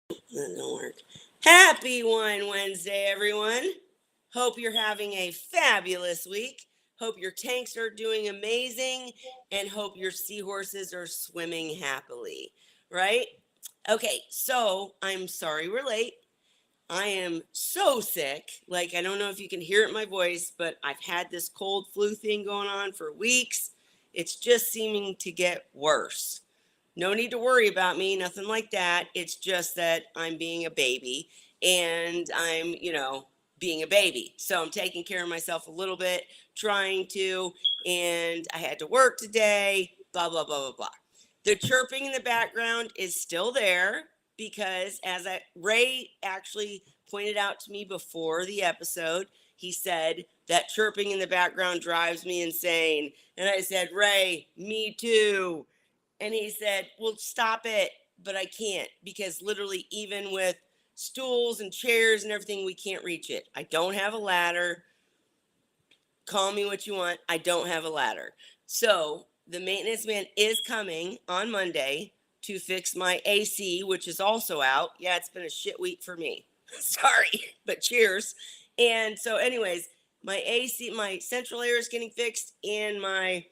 That don't work. Happy Wine Wednesday, everyone. Hope you're having a fabulous week. Hope your tanks are doing amazing and hope your seahorses are swimming happily, right? Okay, so I'm sorry we're late. I am so sick. Like, I don't know if you can hear it in my voice, but I've had this cold flu thing going on for weeks. It's just seeming to get worse. No need to worry about me, nothing like that. It's just that I'm being a baby and I'm being a baby. So I'm taking care of myself a little bit, trying to, and I had to work today, blah, blah, blah, blah, blah. The chirping in the background is still there because Ray actually pointed out to me before the episode, he said that chirping in the background drives me insane. And I said, Ray, me too. And he said, well, stop it. But I can't because literally, even with stools and chairs and everything, we can't reach it. I don't have a ladder. Call me what you want. I don't have a ladder. So the maintenance man is coming on Monday to fix my AC, which is also out. Yeah, it's been a shit week for me. Sorry, but cheers. And so, anyways, my AC, my central air is getting fixed, and my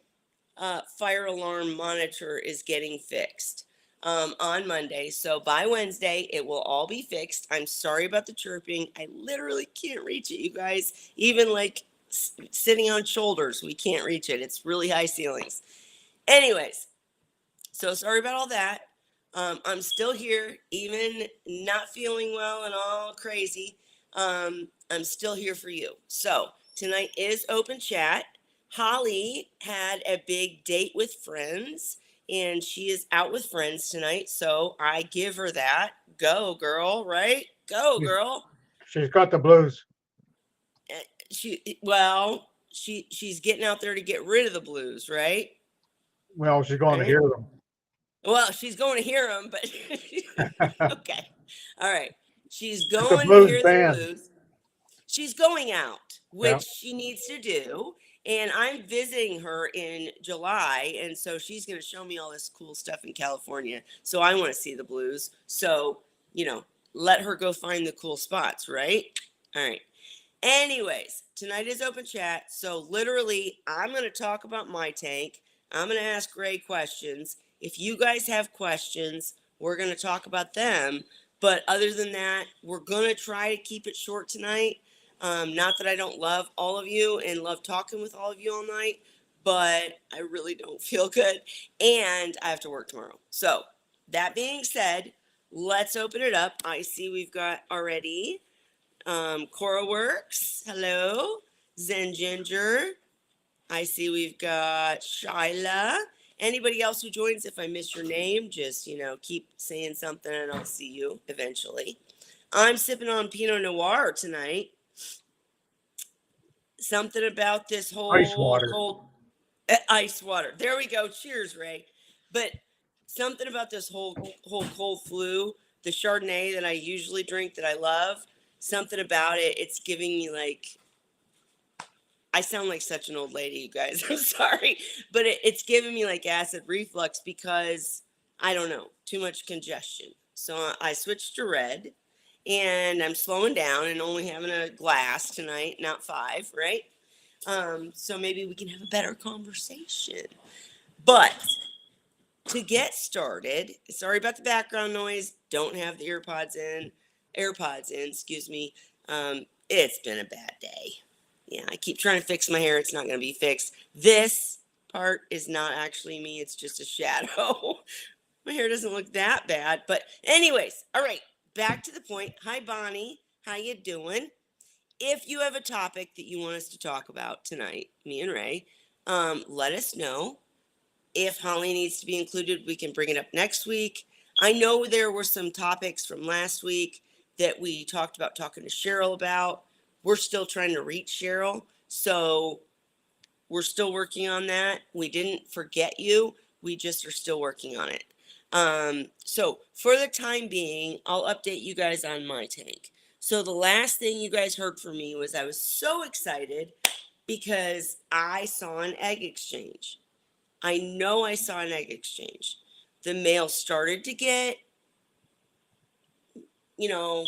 fire alarm monitor is getting fixed on Monday. So by Wednesday, it will all be fixed. I'm sorry about the chirping. I literally can't reach it, you guys. Even like sitting on shoulders, we can't reach it. It's really high ceilings. Anyways, so sorry about all that. I'm still here, even not feeling well and all crazy. I'm still here for you. So tonight is open chat. Holly had a big date with friends, and she is out with friends tonight. So I give her that. Go, girl, right? Go, She's girl. she's got the blues. She's getting out there to get rid of the blues, right? Well, she's going to Right? hear them. Well, she's going to hear them, but okay. All right. She's She's a going to blues hear the fan. blues. She's going out, Yeah. which she needs to do. And I'm visiting her in July. And so she's going to show me all this cool stuff in California. So I want to see the blues. So, you know, let her go find the cool spots, right? All right. Anyways, tonight is open chat. So literally, I'm going to talk about my tank. I'm going to ask Ray questions. If you guys have questions, we're going to talk about them. But other than that, we're going to try to keep it short tonight. Not that I don't love all of you and love talking with all of you all night, but I really don't feel good. And I have to work tomorrow. So, that being said, let's open it up. I see we've got already Cora Works, hello. Zen Ginger, I see we've got Shyla. Anybody else who joins, if I miss your name, just, keep saying something and I'll see you eventually. I'm sipping on Pinot Noir tonight. Something about this Ice whole water. cold ice water. There we go. Cheers, Ray. But something about this whole cold flu, the Chardonnay that I usually drink that I love, something about it, it's giving me like I sound like such an old lady, you guys. I'm sorry, but it's giving me like acid reflux because I don't know, too much congestion. So I switched to red, and I'm slowing down and only having a glass tonight, not five, right? So maybe we can have a better conversation. But to get started, sorry about the background noise. Don't have the AirPods in, excuse me. It's been a bad day. Yeah, I keep trying to fix my hair. It's not going to be fixed. This part is not actually me. It's just a shadow. My hair doesn't look that bad. But anyways, all right, back to the point. Hi, Bonnie. How you doing? If you have a topic that you want us to talk about tonight, me and Ray, let us know. If Holly needs to be included, we can bring it up next week. I know there were some topics from last week that we talked about talking to Cheryl about. We're still trying to reach Cheryl. So we're still working on that. We didn't forget you. We just are still working on it. So for the time being, I'll update you guys on my tank. So the last thing you guys heard from me was I was so excited because I saw an egg exchange. I know I saw an egg exchange. The male started to get you know,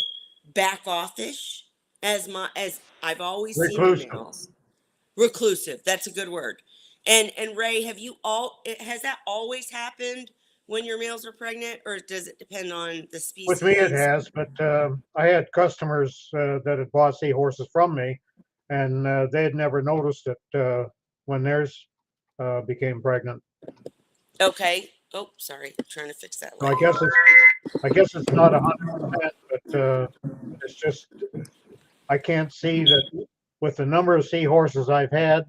back offish as I've always seen in Reclusive. males. Reclusive. That's a good word. And Ray, has that always happened when your males are pregnant, or does it depend on the With me, it species? has, but I had customers that had bought seahorses from me, and they had never noticed it when theirs became pregnant. Okay. Oh, sorry. I'm trying to fix that So I light guess here. it's not 100%, but it's just I can't see that with the number of seahorses I've had,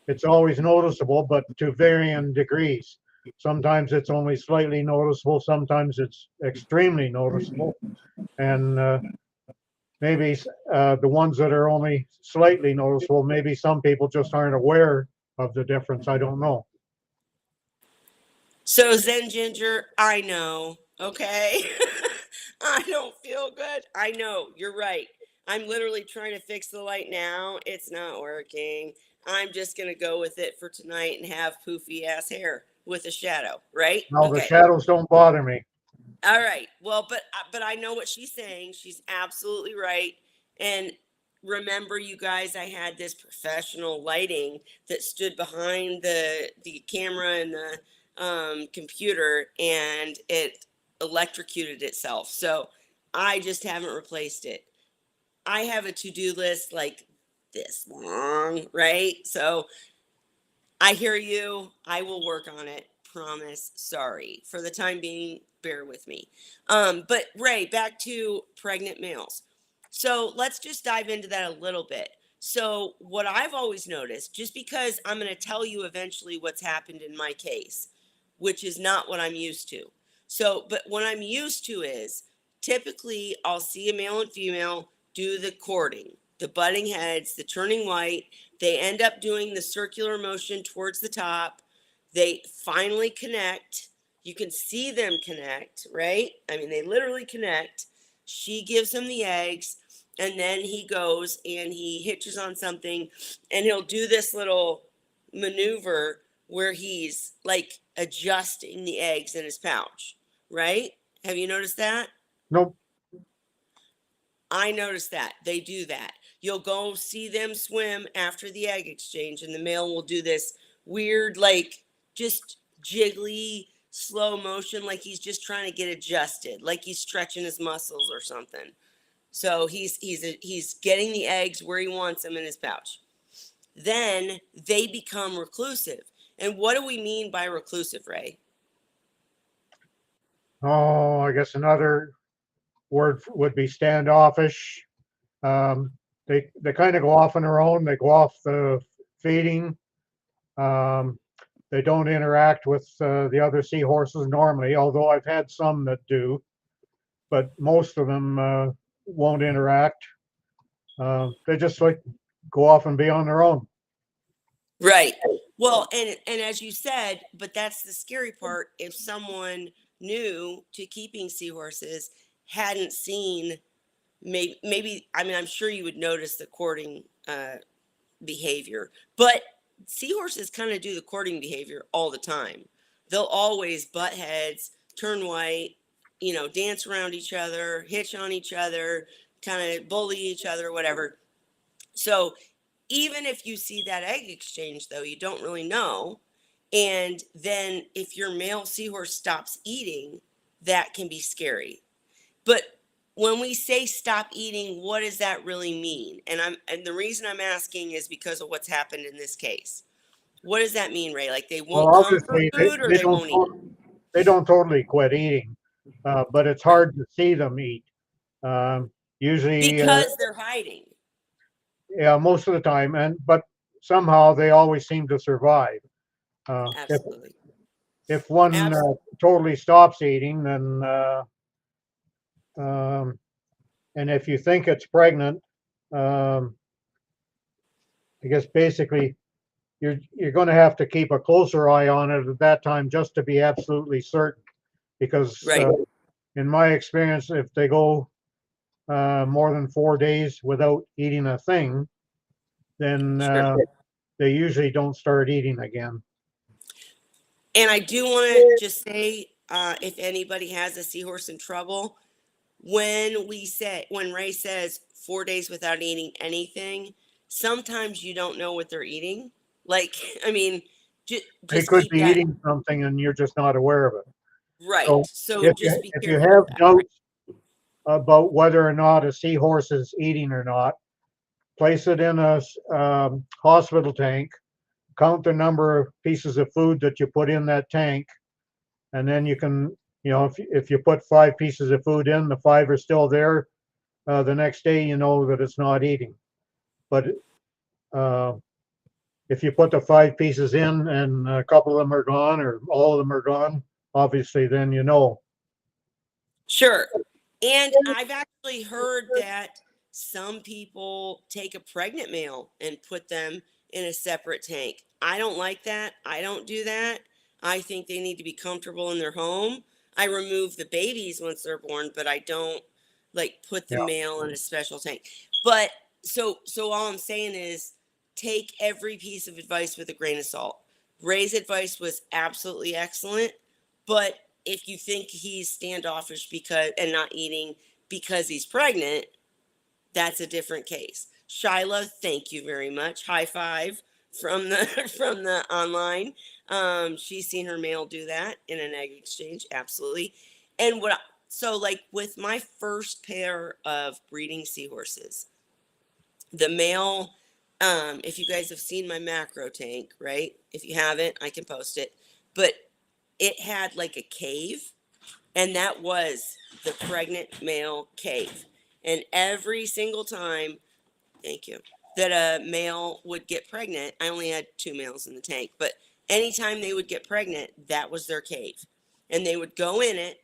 it's always noticeable, but to varying degrees. Sometimes it's only slightly noticeable. Sometimes it's extremely noticeable, and maybe the ones that are only slightly noticeable, maybe some people just aren't aware of the difference. I don't know. So Zen Ginger, I know. Okay. I don't feel good. I know. You're right. I'm literally trying to fix the light now. It's not working. I'm just going to go with it for tonight and have poofy ass hair with a shadow, right? Now the Okay. shadows don't bother me. All right. Well, but I know what she's saying. She's absolutely right. And remember, you guys, I had this professional lighting that stood behind the camera and the computer, and it electrocuted itself. So I just haven't replaced it. I have a to-do list like this long, right? So I hear you. I will work on it. Promise. Sorry. For the time being, bear with me. But Ray, back to pregnant males. So let's just dive into that a little bit. So, what I've always noticed, just because I'm going to tell you eventually what's happened in my case, which is not what I'm used to. So, but what I'm used to is typically I'll see a male and female do the courting, the butting heads, the turning white. They end up doing the circular motion towards the top. They finally connect. You can see them connect, right? I mean, they literally connect. She gives him the eggs, and then he goes and he hitches on something, and he'll do this little maneuver where he's like adjusting the eggs in his pouch, right? Have you noticed that? Nope. I noticed that they do that. You'll go see them swim after the egg exchange, and the male will do this weird, like just jiggly, slow motion, like he's just trying to get adjusted, like he's stretching his muscles or something. So he's getting the eggs where he wants them in his pouch. Then they become reclusive. And what do we mean by reclusive, Ray? Oh, I guess another word would be standoffish. Um, they kind of go off on their own. They go off the feeding. Um, they don't interact with the other seahorses normally, although I've had some that do, but most of them won't interact. They just like go off and be on their own. Right. Well, and as you said, but that's the scary part. If someone new to keeping seahorses hadn't seen, maybe I mean, I'm sure you would notice the courting behavior, but seahorses kind of do the courting behavior all the time. They'll always butt heads, turn white, dance around each other, hitch on each other, kind of bully each other, whatever. So even if you see that egg exchange, though, you don't really know. And then if your male seahorse stops eating, that can be scary. But when we say stop eating, what does that really mean? And the reason I'm asking is because of what's happened in this case. What does that mean, Ray? Like they Well, won't come for obviously food or they won't eat? they don't totally quit eating, but it's Right. hard to see them eat. Usually, Because they're hiding. yeah, most of the time, and but somehow they always seem to survive. Uh, if Absolutely. if one Absolutely. totally stops eating, then um, and if you think it's pregnant, um, I guess basically you're going to have to keep a closer eye on it at that time just to be absolutely certain. Because Right. in my experience, if they go more than 4 days without eating a thing, then Sure. they usually don't start eating again. And I do want to just say if anybody has a seahorse in trouble, when Ray says 4 days without eating anything, sometimes you don't know what they're eating. Like, I mean, They just could keep be that eating something and you're just not aware of it. right. So So if just be you careful have with that. doubts about whether or not a seahorse is eating or not, place it in a hospital tank, count the number of pieces of food that you put in that tank, and then you can, if you put 5 pieces of food in, the 5 are still there. The next day, you know that it's not eating. But uh, if you put the 5 pieces in and a couple of them are gone or all of them are gone, obviously then you know. Sure. And I've actually heard that some people take a pregnant male and put them in a separate tank. I don't like that. I don't do that. I think they need to be comfortable in their home. I remove the babies once they're born, but I don't like put the Yeah. male in a special tank. But so all I'm saying is take every piece of advice with a grain of salt. Ray's advice was absolutely excellent, but if you think he's standoffish because and not eating because he's pregnant, that's a different case. Shyla, thank you very much. High five from the from the online. She's seen her male do that in an egg exchange, absolutely. And so like with my first pair of breeding seahorses, the male, if you guys have seen my macro tank, right? If you haven't, I can post it. But it had like a cave, and that was the pregnant male cave. And every single time, thank you, that a male would get pregnant, I only had 2 males in the tank, but anytime they would get pregnant, that was their cave. And they would go in it,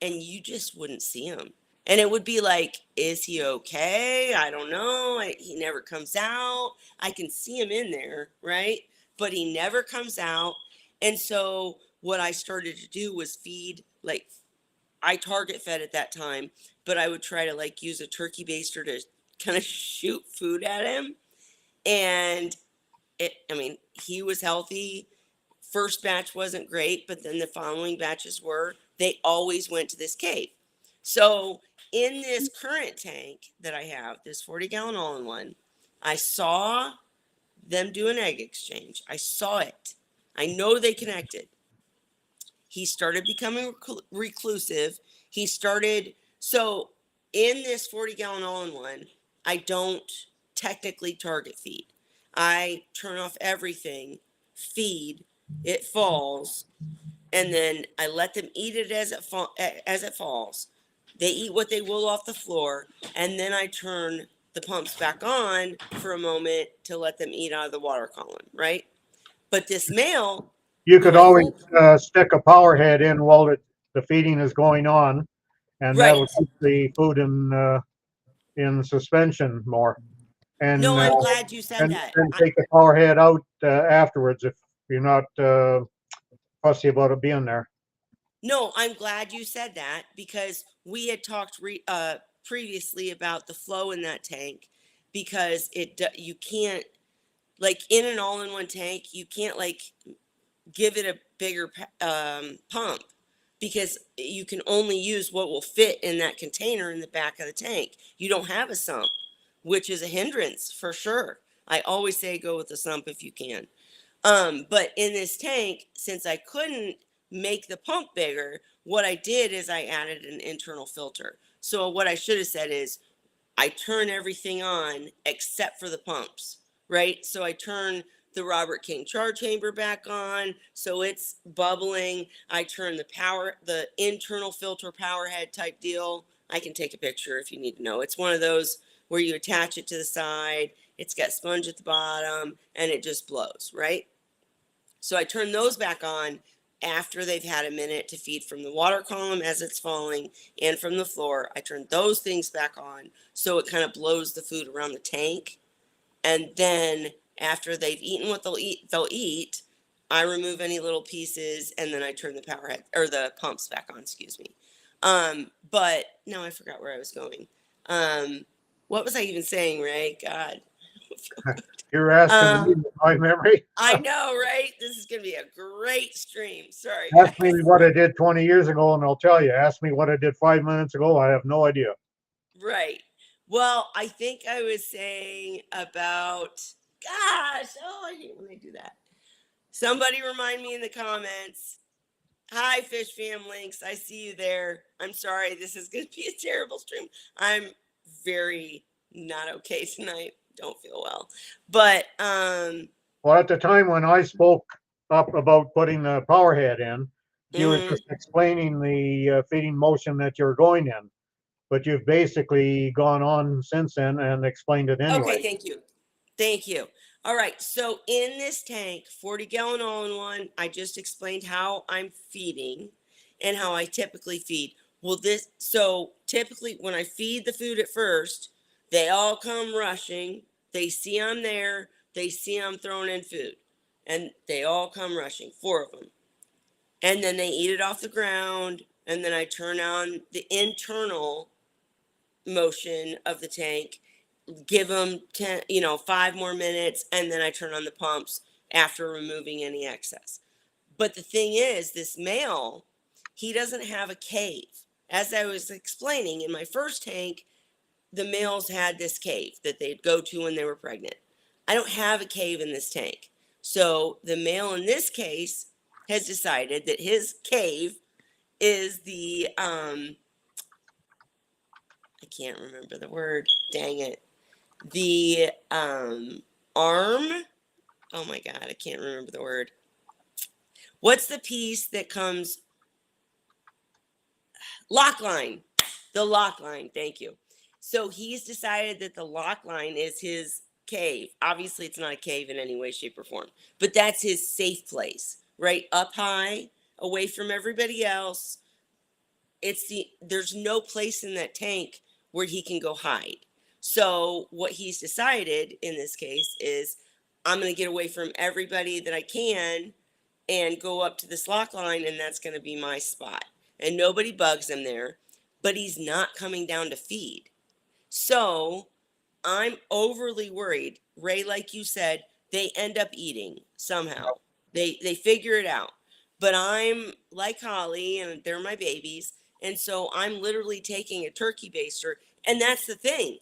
and you just wouldn't see him. And it would be like, is he okay? I don't know. He never comes out. I can see him in there, right? But he never comes out. And so what I started to do was feed, like, I target fed at that time, but I would try to like use a turkey baster to kind of shoot food at him. And I mean, he was healthy. First batch wasn't great, but then the following batches were. They always went to this cave. So in this current tank that I have, this 40-gallon all-in-one, I saw them do an egg exchange. I saw it. I know they connected. He started becoming reclusive. He started, so in this 40-gallon all-in-one, I don't technically target feed. I turn off everything, feed, it falls, and then I let them eat it as it falls. They eat what they will off the floor, and then I turn the pumps back on for a moment to let them eat out of the water column, right? But this male, You who could I always think, stick a power head in while the feeding is going on, and that'll right. keep the food in suspension more. And No, I'm glad you said that. then take the power head out afterwards if you're not fussy about it being there. No, I'm glad you said that because we had talked previously about the flow in that tank because you can't like in an all-in-one tank you can't like give it a bigger pump because you can only use what will fit in that container in the back of the tank. You don't have a sump, which is a hindrance for sure. I always say go with a sump if you can. But in this tank, since I couldn't make the pump bigger, what I did is I added an internal filter. So what I should have said is I turn everything on except for the pumps, right? So I turn the Robert King char chamber back on, so it's bubbling. I turn the internal filter power head type deal. I can take a picture if you need to know. It's one of those where you attach it to the side, it's got sponge at the bottom, and it just blows, right? So I turn those back on after they've had a minute to feed from the water column as it's falling and from the floor. I turn those things back on so it kind of blows the food around the tank. And then after they've eaten what they'll eat. I remove any little pieces and then I turn the power head or the pumps back on, excuse me. But now I forgot where I was going. What was I even saying, Ray? God. You're asking me Um, my memory. I know, right? This is going to be a great stream. Sorry, Ask me guys. what I did 20 years ago, and I'll tell you. Ask me what I did 5 minutes ago. I have no idea. Right. Well, I think I was saying about, gosh, oh, I hate when I do that. Somebody remind me in the comments. Hi, Fish Fam Links. I see you there. I'm sorry. This is going to be a terrible stream. I'm very not okay tonight. Don't feel well. But, Well, at the time when I spoke up about putting the power head in, you were mhm. just explaining the feeding motion that you're going in. But you've basically gone on since then and explained it Okay, anyway. thank you. Thank you. All right. So in this tank, 40-gallon all-in-one, I just explained how I'm feeding and how I typically feed. Well, so typically when I feed the food at first, they all come rushing. They see I'm there. They see I'm throwing in food. And they all come rushing, 4 of them. And then they eat it off the ground. And then I turn on the internal motion of the tank, give them 10, 5 more minutes, and then I turn on the pumps after removing any excess. But the thing is, this male, he doesn't have a cave. As I was explaining, in my first tank, the males had this cave that they'd go to when they were pregnant. I don't have a cave in this tank. So the male in this case has decided that his cave is the I can't remember the word. Dang it. The arm. Oh my god, I can't remember the word. What's the piece that comes? Lock line. The lock line. Thank you. So he's decided that the lock line is his cave. Obviously, it's not a cave in any way, shape, or form, but that's his safe place, right up high, away from everybody else. There's no place in that tank where he can go hide. So what he's decided in this case is I'm going to get away from everybody that I can and go up to this lock line, and that's going to be my spot. And nobody bugs him there, but he's not coming down to feed. So I'm overly worried. Ray, like you said, they end up eating somehow. They figure it out. But I'm like Holly, and they're my babies, and so I'm literally taking a turkey baster. And that's the thing.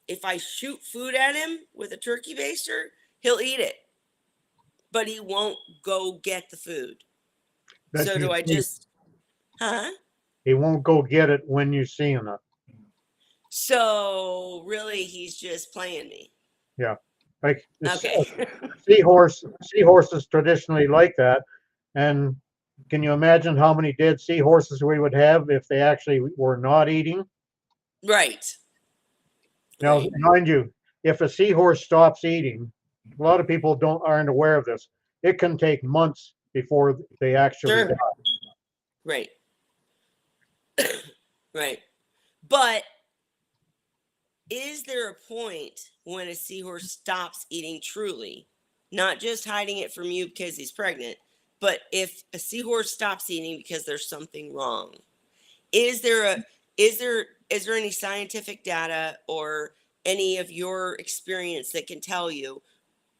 If I shoot food at him with a turkey baster, he'll eat it, but he won't go get the food. That So you do I see, just, huh? he won't go get it when you see him. So really, he's just playing me. Yeah, like this Okay. seahorses traditionally like that. And can you imagine how many dead seahorses we would have if they actually were not eating? Right. Now, Right. mind you, if a seahorse stops eating, a lot of people don't aren't aware of this. It can take months before they actually die. Sure. Right. Right. But is there a point when a seahorse stops eating truly? Not just hiding it from you because he's pregnant, but if a seahorse stops eating because there's something wrong, is there a is there any scientific data or any of your experience that can tell you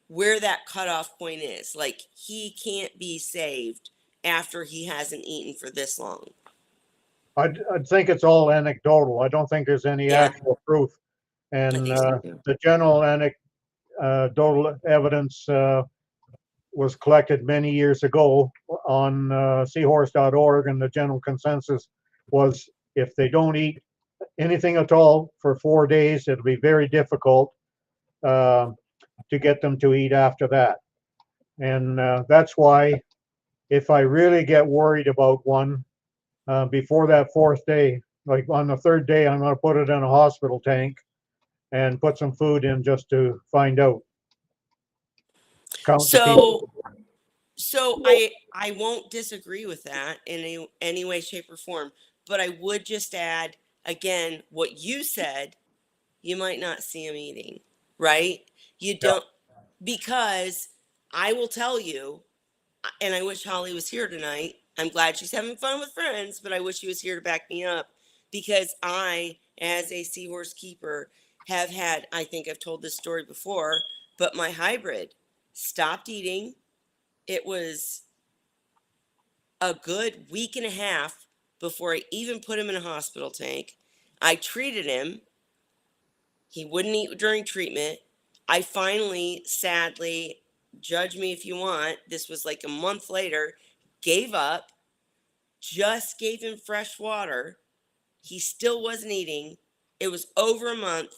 where that cutoff point is? Like he can't be saved after he hasn't eaten for this long. I think it's all anecdotal. I don't think there's any Yeah, actual proof. I And think so too. the general anecdotal evidence was collected many years ago on seahorse.org, and the general consensus was if they don't eat anything at all for 4 days, it'll be very difficult uh, to get them to eat after that. And that's why, if I really get worried about one before that fourth day, like on the third day, I'm going to put it in a hospital tank and put some food in just to find out, count the people. So so I won't disagree with that in any way, shape, or form. But I would just add again what you said. You might not see him eating, right? You Yeah. don't, because I will tell you, and I wish Holly was here tonight. I'm glad she's having fun with friends, but I wish she was here to back me up because I, as a seahorse keeper, have had, I think I've told this story before, But my hybrid stopped eating. It was a good week and a half before I even put him in a hospital tank. I treated him. He wouldn't eat during treatment. I finally, sadly, judge me if you want, this was like a month later, gave up, just gave him fresh water. He still wasn't eating. It was over a month,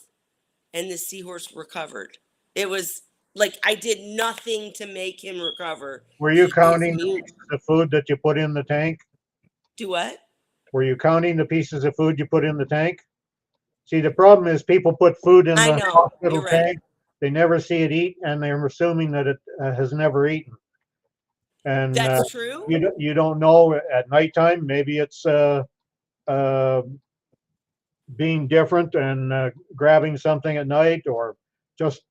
and the seahorse recovered. It was like I did nothing to make him recover. Were you His counting the immune. pieces of food that you put in the tank? Do what? Were you counting the pieces of food you put in the tank? See, the problem is people put food in I the know. hospital You're right. tank. They never see it eat, and they're assuming that it has never eaten. And That's true. you don't know at nighttime. Maybe it's uh, being different and grabbing something at night, or just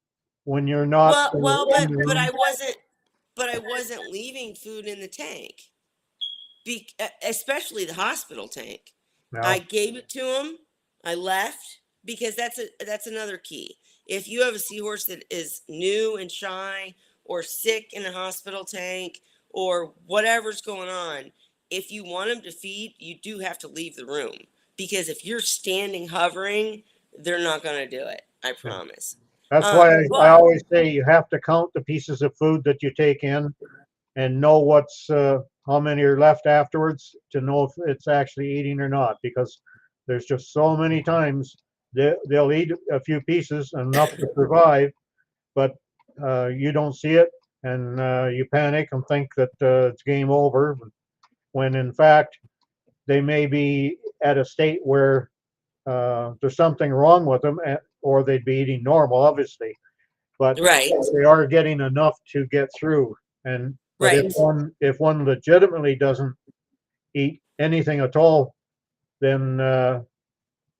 when you're not Well, in the but room. I wasn't leaving food in the tank. Especially the hospital tank. I No, gave it to him. I left because that's another key. If you have a seahorse that is new and shy or sick in a hospital tank or whatever's going on, if you want them to feed, you do have to leave the room because if you're standing hovering, they're not going to do it. I yeah. promise. That's why I But always say you have to count the pieces of food that you take in and know what's how many are left afterwards to know if it's actually eating or not. Because there's just so many times they'll eat a few pieces enough to survive, but you don't see it, and you panic and think that it's game over. When in fact they may be at a state where there's something wrong with them, or they'd be eating normal, obviously, but right, they are getting enough to get through. And but right. if one legitimately doesn't eat anything at all, then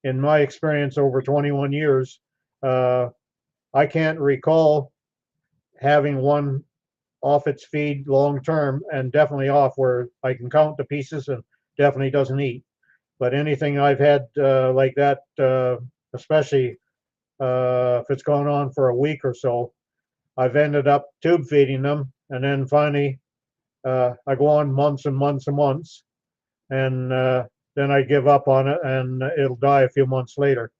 in my experience over 21 years, uh, I can't recall having one off its feed long term, and definitely off where I can count the pieces and definitely doesn't eat. But anything I've had like that, especially if it's gone on for a week or so, I've ended up tube feeding them, and then finally I go on months and months and months, and then I give up on it, and it'll die a few months later.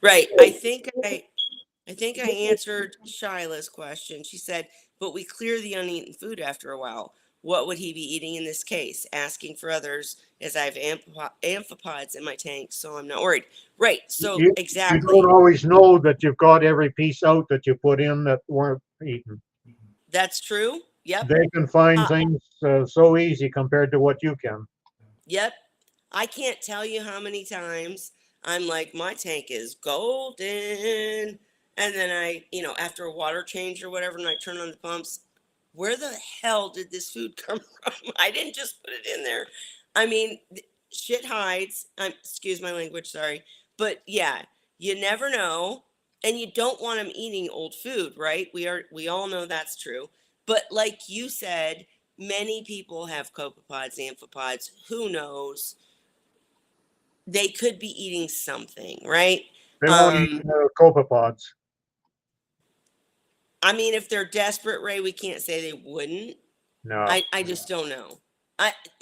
Right. I think I answered Shyla's question. She said, "But we clear the uneaten food after a while. What would he be eating in this case? Asking for others, as I have amphipods in my tank, so I'm not worried." Right. So You don't exactly. always know that you've got every piece out that you put in that weren't eaten. That's true. Yep. They can find Uh, things so easy compared to what you can. yep. I can't tell you how many times I'm like, my tank is golden. And then after a water change or whatever, and I turn on the pumps, where the hell did this food come from? I didn't just put it in there. I mean, shit hides. Excuse my language, sorry. But yeah, you never know. And you don't want them eating old food, right? We all know that's true. But like you said, many people have copepods, amphipods. Who knows? They could be eating something, right? They won't eat Um, copepods. I mean, if they're desperate, Ray, we can't say they wouldn't. No. I just don't know.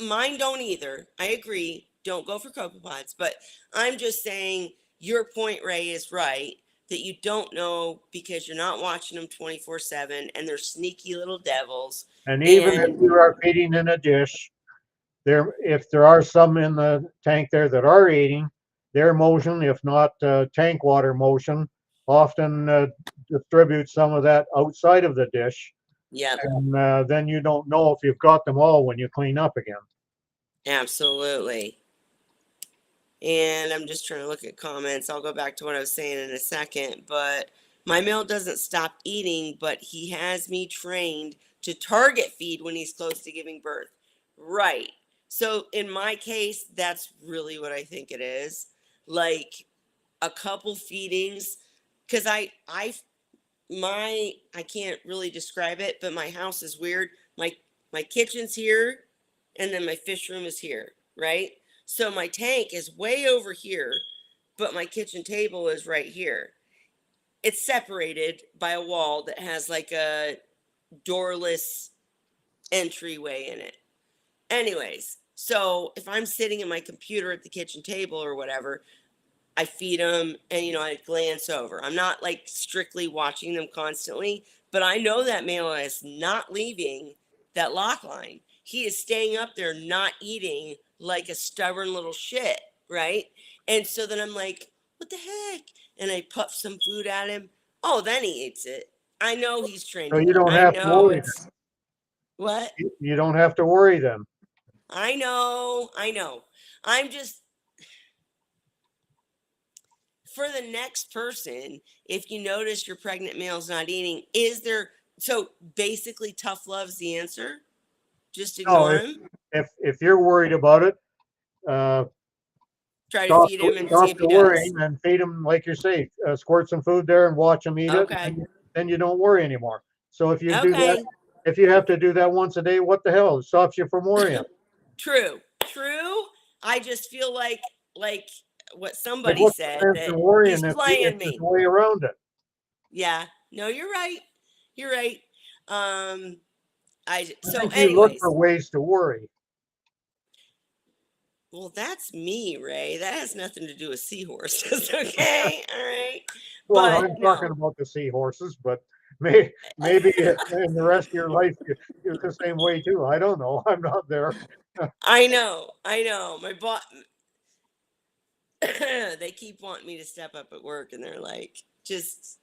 Mine don't either. I agree. Don't go for copepods, but I'm just saying your point, Ray, is right that you don't know because you're not watching them 24/7 and they're sneaky little devils. And even if And you are feeding in a dish, if there are some in the tank there that are eating, their motion, if not tank water motion, often distributes some of that outside of the dish. yep, And then you don't know if you've got them all when you clean up again. absolutely. And I'm just trying to look at comments. I'll go back to what I was saying in a second. But my male doesn't stop eating, but he has me trained to target feed when he's close to giving birth. Right. So in my case, that's really what I think it is. Like a couple feedings, because I can't really describe it, but my house is weird. My kitchen's here and then my fish room is here, right? So my tank is way over here, but my kitchen table is right here. it's separated by a wall that has like a doorless entryway in it. Anyways, so if I'm sitting at my computer at the kitchen table or whatever, I feed them and, I glance over. I'm not like strictly watching them constantly, but I know that male is not leaving that lock line. He is staying up there, not eating like a stubborn little shit. Right. And so then I'm like, what the heck? And I puff some food at him. Oh, then he eats it. I know he's trained So to you eat. don't I have to know worry it's what? them. You don't have to worry them. I know. I know. I'm just for the next person, if you notice your pregnant male's not eating, is there so basically tough love's the answer? Just No, ignore him, if you're worried about it, uh, try to feed him and see stop if he the does. worrying and feed them like you say. Squirt some food there and watch them eat it, Okay. and then you don't worry anymore. So if you do that, Okay. if you have to do that once a day, what the hell? It stops you from worrying. True. True. I just feel like what Like somebody what's the said sense that in he's worrying if playing there's me. a way around it? Yeah. No, you're right. You're right. Um I so think you look for anyways, ways to worry. well, that's me, Ray. That has nothing to do with seahorses. Okay. All right. Well, But I'm talking no. about the seahorses, but maybe in the rest of your life you're the same way too. I don't know. I'm not there. I know. I know. My boss, they keep wanting me to step up at work, and they're like, just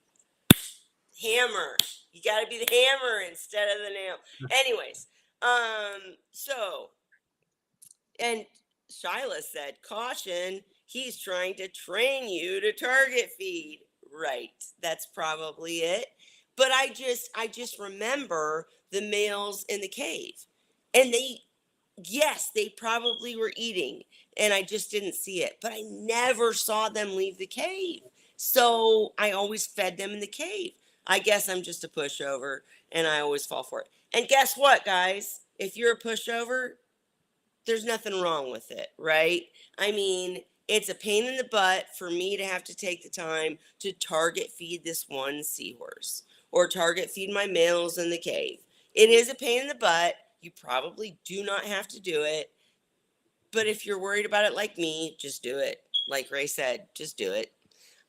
hammer. You got to be the hammer instead of the nail. Anyways, so and Shyla said, caution, he's trying to train you to target feed. Right. That's probably it. But I just remember the males in the cave. And yes, they probably were eating and I just didn't see it. But I never saw them leave the cave. So I always fed them in the cave. I guess I'm just a pushover and I always fall for it. And guess what, guys? If you're a pushover, there's nothing wrong with it, right? I mean, it's a pain in the butt for me to have to take the time to target feed this one seahorse or target feed my males in the cave. It is a pain in the butt. You probably do not have to do it. But if you're worried about it like me, just do it. Like Ray said, just do it.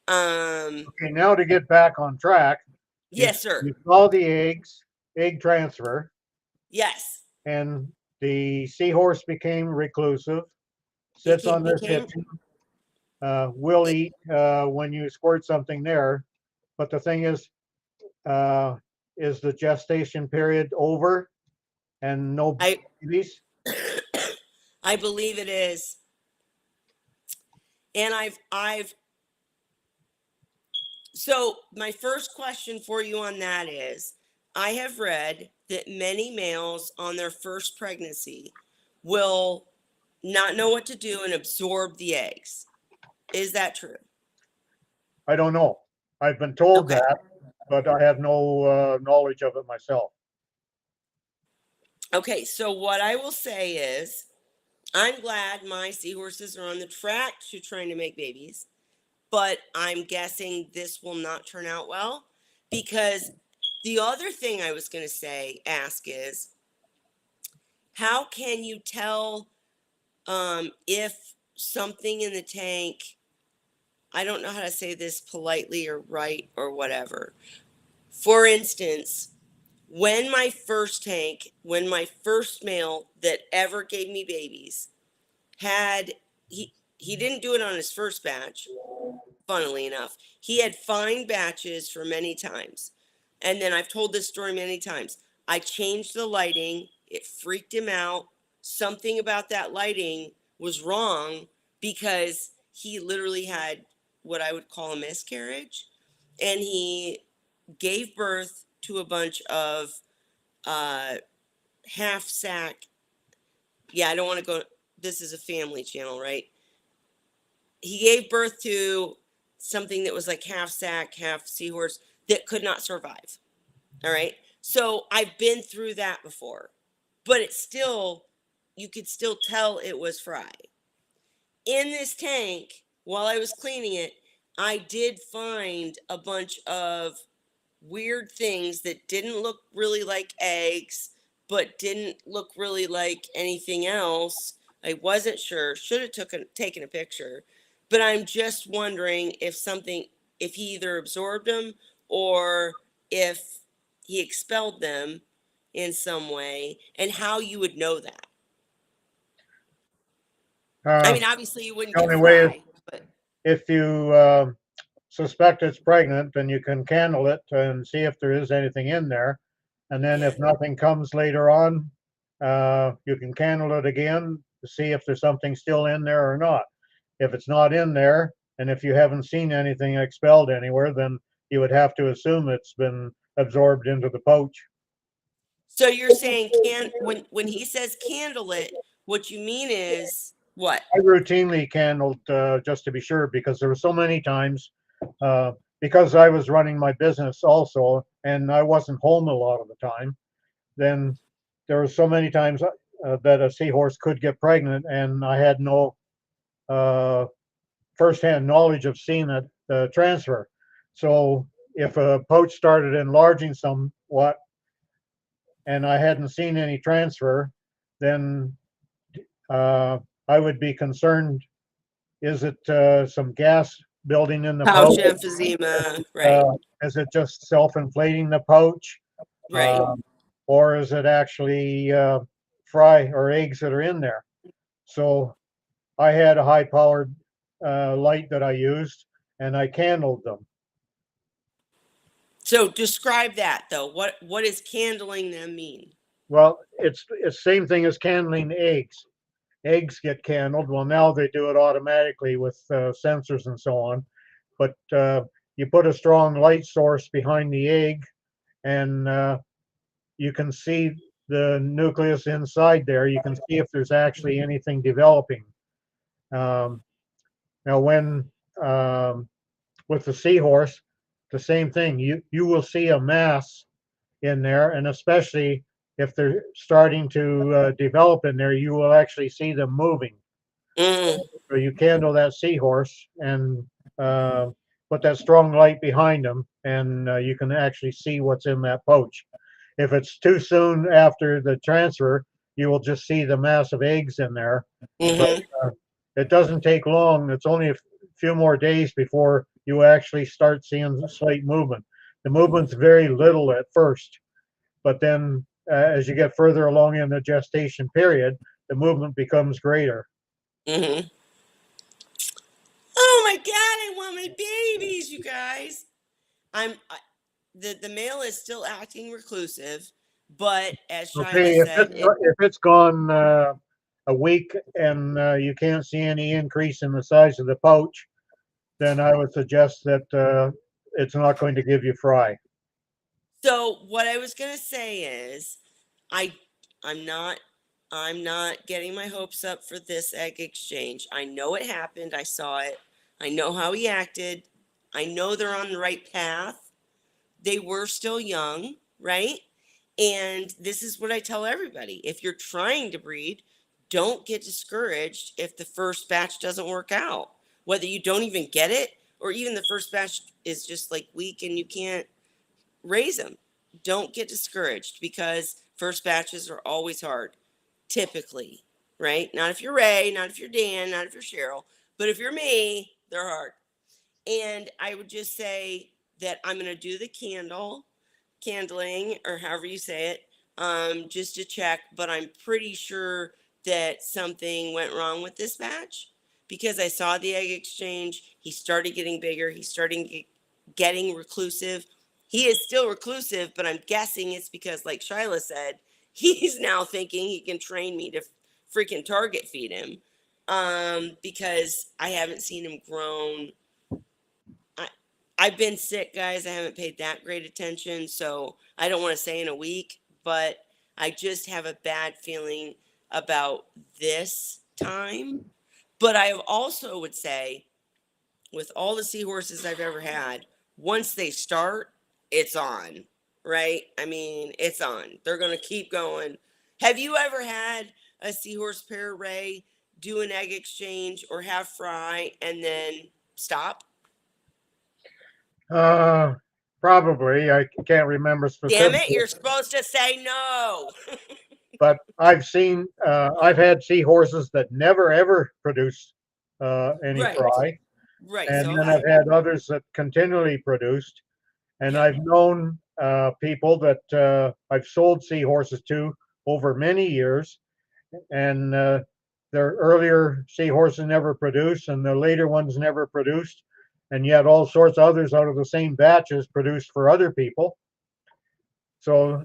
Um, Okay, now to get back on track, you yes, sir. you saw the egg transfer, Yes. and the seahorse became reclusive, sits on their Became kitchen, will eat when you squirt something there. But the thing uh, is the gestation period over and no I babies? I believe it is. And I've so my first question for you on that is I have read that many males on their first pregnancy will not know what to do and absorb the eggs. Is that true? I don't know. I've been told Okay. that, but I have no knowledge of it myself. Okay, so what I will say is I'm glad my seahorses are on the track to trying to make babies, but I'm guessing this will not turn out well because the other thing I was going to ask is, how can you tell if something in the tank, I don't know how to say this politely or right or whatever. For instance, when my first male that ever gave me babies had, he didn't do it on his first batch, funnily enough. He had fine batches for many times. And then I've told this story many times. I changed the lighting, it freaked him out. Something about that lighting was wrong because he literally had what I would call a miscarriage. And he gave birth to a bunch of uh, half sack. Yeah, I don't want to go. This is a family channel, right? He gave birth to something that was like half sack, half seahorse that could not survive. All right. So I've been through that before, but it's still, you could still tell it was fry. In this tank, while I was cleaning it, I did find a bunch of weird things that didn't look really like eggs, but didn't look really like anything else. I wasn't sure. Should have taken a picture, but I'm just wondering if he either absorbed them or if he expelled them in some way, and how you would know that. I Uh, mean, obviously you wouldn't the get only way is fry, but if you suspect it's pregnant, then you can candle it and see if there is anything in there. And then yeah. if nothing comes later on, you can candle it again to see if there's something still in there or not. If it's not in there, and if you haven't seen anything expelled anywhere, then you would have to assume it's been absorbed into the pouch. So you're saying when he says candle it, what you mean is what? I routinely candled just to be sure because there were so many times uh, because I was running my business also and I wasn't home a lot of the time. Then there were so many times that a seahorse could get pregnant, and I had no uh, firsthand knowledge of seeing it transfer. So if a poach started enlarging somewhat and I hadn't seen any transfer, then uh, I would be concerned. Is it some gas building in the Pouch pouch? emphysema, right? Uh, is it just self-inflating the pouch? Right. Um, or is it actually fry or eggs that are in there? So I had a high-powered light that I used, and I candled them. So describe that though. What does candling them mean? Well, it's same thing as candling eggs. Eggs get candled. Well, now they do it automatically with sensors and so on. But you put a strong light source behind the egg, and you can see the nucleus inside there. You can see if there's actually anything developing. Um, now, when with the seahorse, the same thing. You will see a mass in there, and especially if they're starting to develop in there, you will actually see them moving. Mm, So you candle that seahorse and uh, put that strong light behind them, and you can actually see what's in that pouch. If it's too soon after the transfer, you will just see the mass of eggs in there. But mm-hmm. it doesn't take long. It's only a few more days before you actually start seeing slight movement. The movement's very little at first, but then as you get further along in the gestation period, the movement becomes greater. Mm-hmm. Oh my god, I want my babies, you guys. The male is still acting reclusive, but as Shyla Okay, said, if it's gone a week and you can't see any increase in the size of the pouch, then I would suggest that it's not going to give you fry. so what I was gonna say is I I'm not I'm not getting my hopes up for this egg exchange. I know it happened. I saw it. I know how he acted. I know they're on the right path. They were still young, right? And this is what I tell everybody. If you're trying to breed, don't get discouraged if the first batch doesn't work out. Whether you don't even get it or even the first batch is just like weak and you can't raise them. Don't get discouraged because first batches are always hard, typically, right? Not if you're Ray, not if you're Dan, not if you're Cheryl, but if you're me, they're hard. And I would just say that I'm going to do the candling, or however you say it, just to check. But I'm pretty sure that something went wrong with this batch because I saw the egg exchange. He started getting bigger. He started getting reclusive. He is still reclusive, but I'm guessing it's because, like Shyla said, he's now thinking he can train me to freaking target feed him because I haven't seen him grown. I, I've been sick, guys. I haven't paid that great attention, so I don't want to say in a week, but I just have a bad feeling about this time. But I also would say, with all the seahorses I've ever had, once they start, it's on, right? I mean, it's on. They're going to keep going. Have you ever had a seahorse pair, Ray, do an egg exchange or have fry and then stop? Uh, Probably. I can't remember Damn it, specifically, you're supposed to say no. but I've had seahorses that never ever produced any Right. fry, Right. and So have then I. I've had others that continually produced. And Yep. I've known people that I've sold seahorses to over many years, and their earlier seahorses never produced, and the later ones never produced, and yet all sorts of others out of the same batches produced for other people. So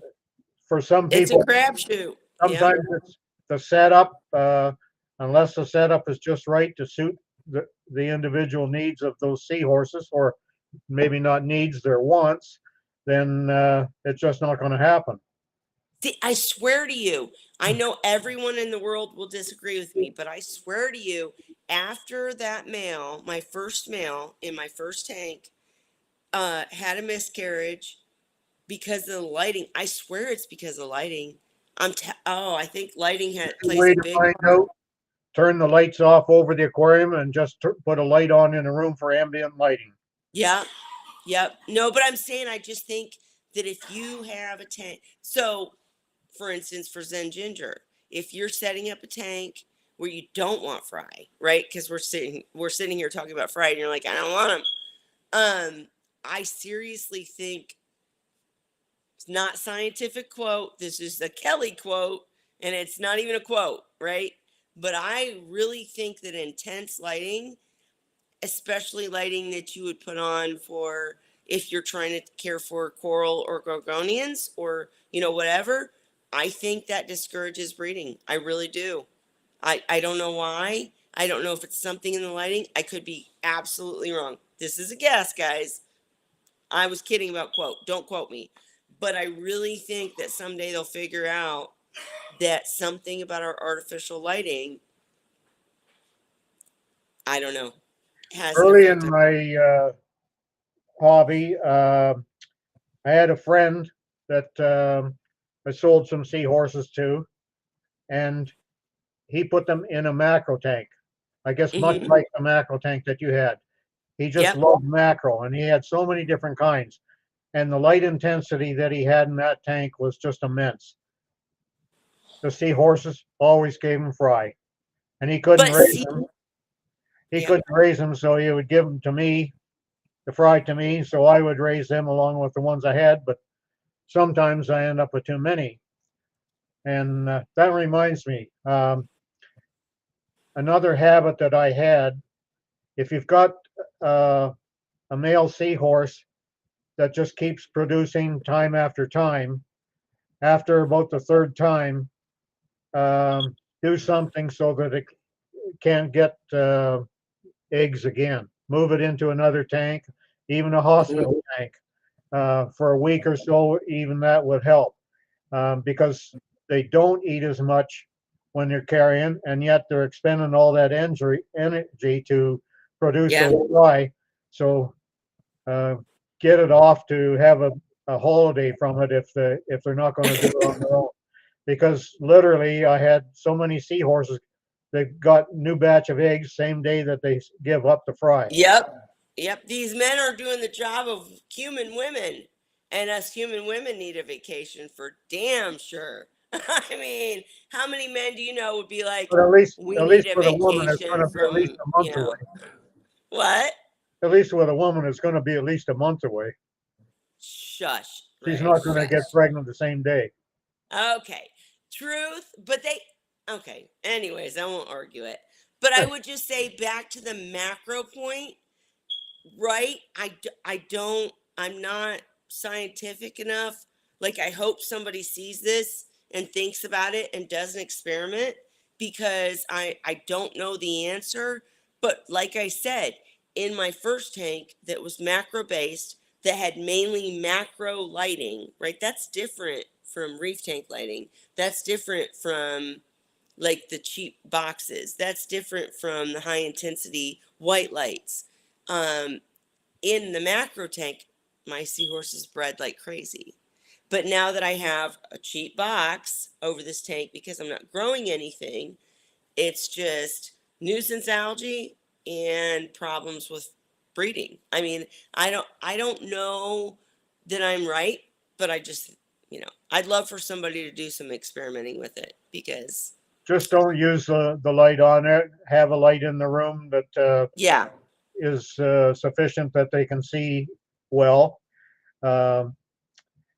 for some It's a people, crapshoot. Yep. sometimes it's the setup, unless the setup is just right to suit the individual needs of those seahorses, or maybe not needs, their wants, then it's just not going to happen. See, I swear to you, I know everyone in the world will disagree with me, but I swear to you, after that male, my first male in my first tank, had a miscarriage because of the lighting. I swear it's because of lighting. I think lighting The plays way a to big find part. out, turn the lights off over the aquarium and just put a light on in a room for ambient lighting. Yeah. Yep. No, but I'm saying I just think that if you have a tank, so for instance, for Zen Ginger, if you're setting up a tank where you don't want fry, right? Because we're sitting here talking about fry, and you're like, I don't want them. I seriously think it's not scientific quote. This is a Kelly quote, and it's not even a quote, right? But I really think that intense lighting, especially lighting that you would put on for if you're trying to care for coral or gorgonians or whatever, I think that discourages breeding. I really do. I don't know why. I don't know if it's something in the lighting. I could be absolutely wrong. This is a guess, guys. I was kidding about quote. Don't quote me. But I really think that someday they'll figure out that something about our artificial lighting, I don't know, has an Early effect in on. my hobby, I had a friend that I sold some seahorses to, and he put them in a macro tank. I guess much Hmm. like the macro tank that you had. He just Yep. loved macro, and he had so many different kinds. And the light intensity that he had in that tank was just immense. The seahorses always gave him fry, and he couldn't But raise see, them. He yep. couldn't raise them, so he would give them to me, the fry to me, so I would raise them along with the ones I had. But sometimes I end up with too many, and that reminds me, another habit that I had. If you've got uh, a male seahorse that just keeps producing time after time, after about the third time, do something so that it can't get eggs again. Move it into another tank, even a Mhm. hospital tank, for a week or so. Even that would help, because they don't eat as much when they're carrying, and yet they're expending all that energy to produce Yep. those fry. So uh, get it off to have a holiday from it if they're not going to do it on their own. Because literally, I had so many seahorses that got new batch of eggs same day that they give up the fry. Yep. Yep. These men are doing the job of human women, and us human women need a vacation for damn sure. I mean, how many men do you know would be like, But we at need least a with a woman, it's going vacation to be at least from, a month away. what? At least with a woman, it's going to be at least a month away. Shush, She's Ray, not going to get shush. pregnant the same day. Okay. Truth, but okay. Anyways, I won't argue it. But I would just say back to the macro point, right? I don't, I'm not scientific enough. Like, I hope somebody sees this and thinks about it and does an experiment because I don't know the answer. But like I said, in my first tank that was macro based, that had mainly macro lighting, right? That's different from reef tank lighting. That's different from like the cheap boxes. That's different from the high intensity white lights. Um, in the macro tank, my seahorses bred like crazy. But now that I have a cheap box over this tank because I'm not growing anything, it's just nuisance algae and problems with breeding. I mean, I don't know that I'm right, but I just, I'd love for somebody to do some experimenting with it because Just don't use the light on it. Have a light in the room that yeah. is sufficient that they can see well. Um,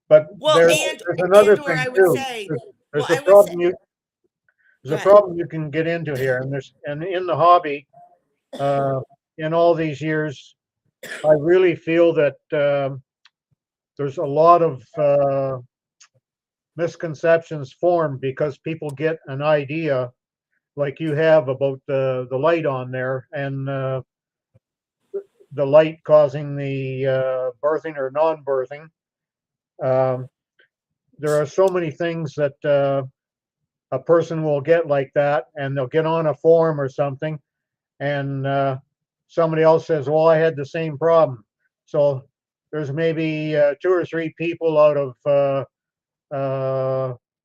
but Well, there's another or thing I would too. say, well, There's a I would say, problem you go there's a ahead. problem you can get into here, and in the hobby, uh, in all these years, I really feel that there's a lot of misconceptions formed because people get an idea like you have about the light on there and the light causing the birthing or non-birthing. Um, there are so many things that a person will get like that, and they'll get on a forum or something, and somebody else says, "Well, I had the same problem." So there's maybe two or three people out of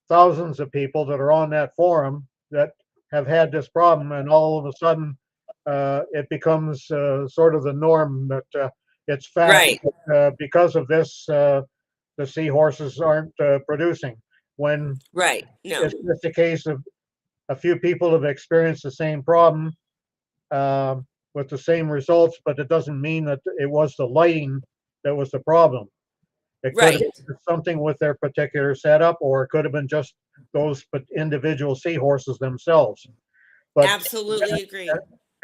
thousands of people that are on that forum that have had this problem, and all of a sudden it becomes sort of the norm that it's fact Right, that because of this, the seahorses aren't producing. When right. No, it's just a case of a few people have experienced the same problem with the same results, but it doesn't mean that it was the lighting that was the problem. It could have right. been something with their particular setup, or it could have been just those individual seahorses themselves. But Absolutely agree.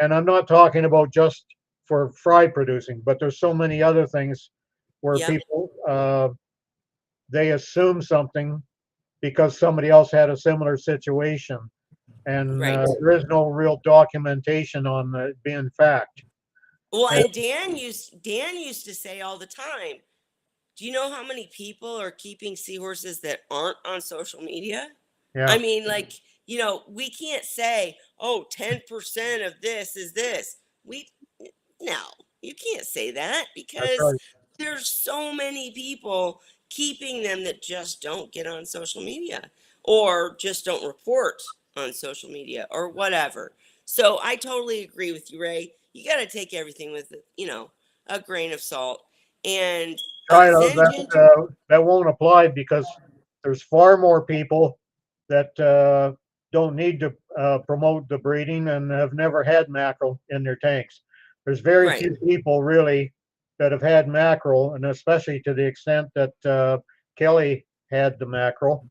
and I'm not talking about just for fry producing, but there's so many other things where Yep, people they assume something because somebody else had a similar situation, and right. there is no real documentation on it being fact. Well, And and Dan used to say all the time, do you know how many people are keeping seahorses that aren't on social media? I yeah, mean, like, we can't say, oh, 10% of this is this. We No, you can't say that that's because right. there's so many people keeping them that just don't get on social media or just don't report on social media or whatever. So I totally agree with you, Ray. You got to take everything with, a grain of salt. And China, Zen Ginger, that won't apply because there's far more people that don't need to promote the breeding and have never had mackerel in their tanks. There's very right? few people really that have had mackerel, and especially to the extent that Kelly had the mackerel.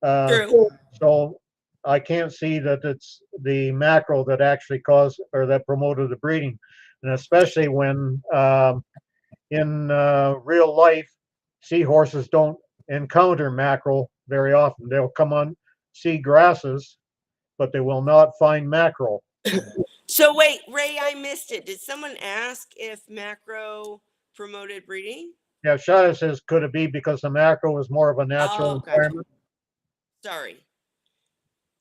Uh, True. so I can't see that it's the mackerel that actually caused or that promoted the breeding, and especially when in real life, seahorses don't encounter mackerel very often. They'll come on sea grasses, but they will not find mackerel. So wait, Ray, I missed it. Did someone ask if macro promoted breeding? Yeah, Shada says, could it be because the mackerel is more of a natural Oh, gotcha. environment? Sorry.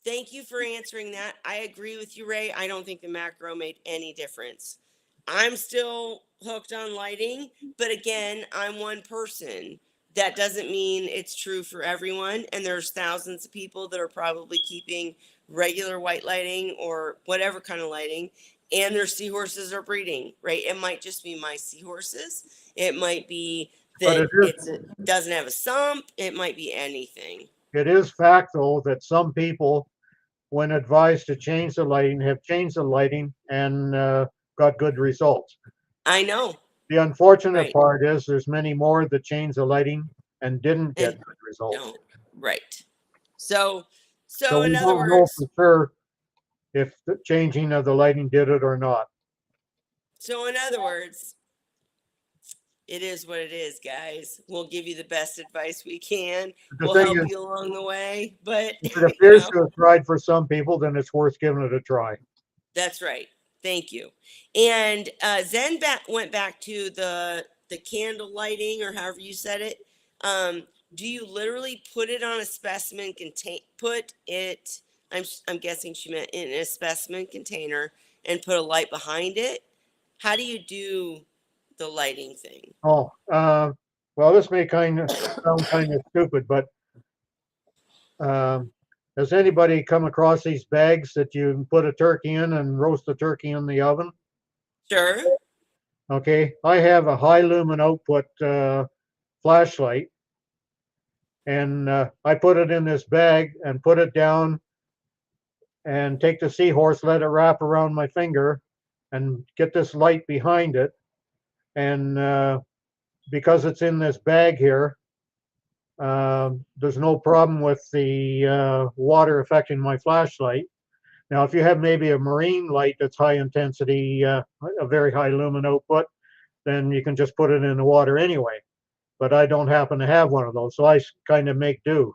Thank you for answering that. I agree with you, Ray. I don't think the macro made any difference. I'm still hooked on lighting, but again, I'm one person. That doesn't mean it's true for everyone. And there's thousands of people that are probably keeping regular white lighting or whatever kind of lighting, and their seahorses are breeding, right? It might just be my seahorses. It might be But that doesn't have a sump. It might be anything. it is fact though that some people, when advised to change the lighting, have changed the lighting and got good results. I know, The unfortunate right? part is there's many more that changed the lighting and didn't get And good results. don't, right. So So so in we other don't know for words, sure if the changing of the lighting did it or not. so in other words, it is what it is, guys. We'll give you the best advice we can. The We'll thing help is, you along the way, but if it you appears know, to have tried for some people, then it's worth giving it a try. that's right. Thank you. And Zen went back to the candle lighting or however you said it. Um, do you literally put it on a specimen contain? Put it. I'm guessing she meant in a specimen container and put a light behind it. How do you do the lighting thing? Oh, well, this may kind of sound kind of stupid, but um, has anybody come across these bags that you put a turkey in and roast the turkey in the oven? Sure. Okay, I have a high lumen output flashlight, and I put it in this bag and put it down and take the Seahorse, let it wrap around my finger, and get this light behind it. And because it's in this bag here, there's no problem with the water affecting my flashlight. Now, if you have maybe a marine light that's high intensity, a very high lumen output, then you can just put it in the water anyway. But I don't happen to have one of those, so I kind of make do.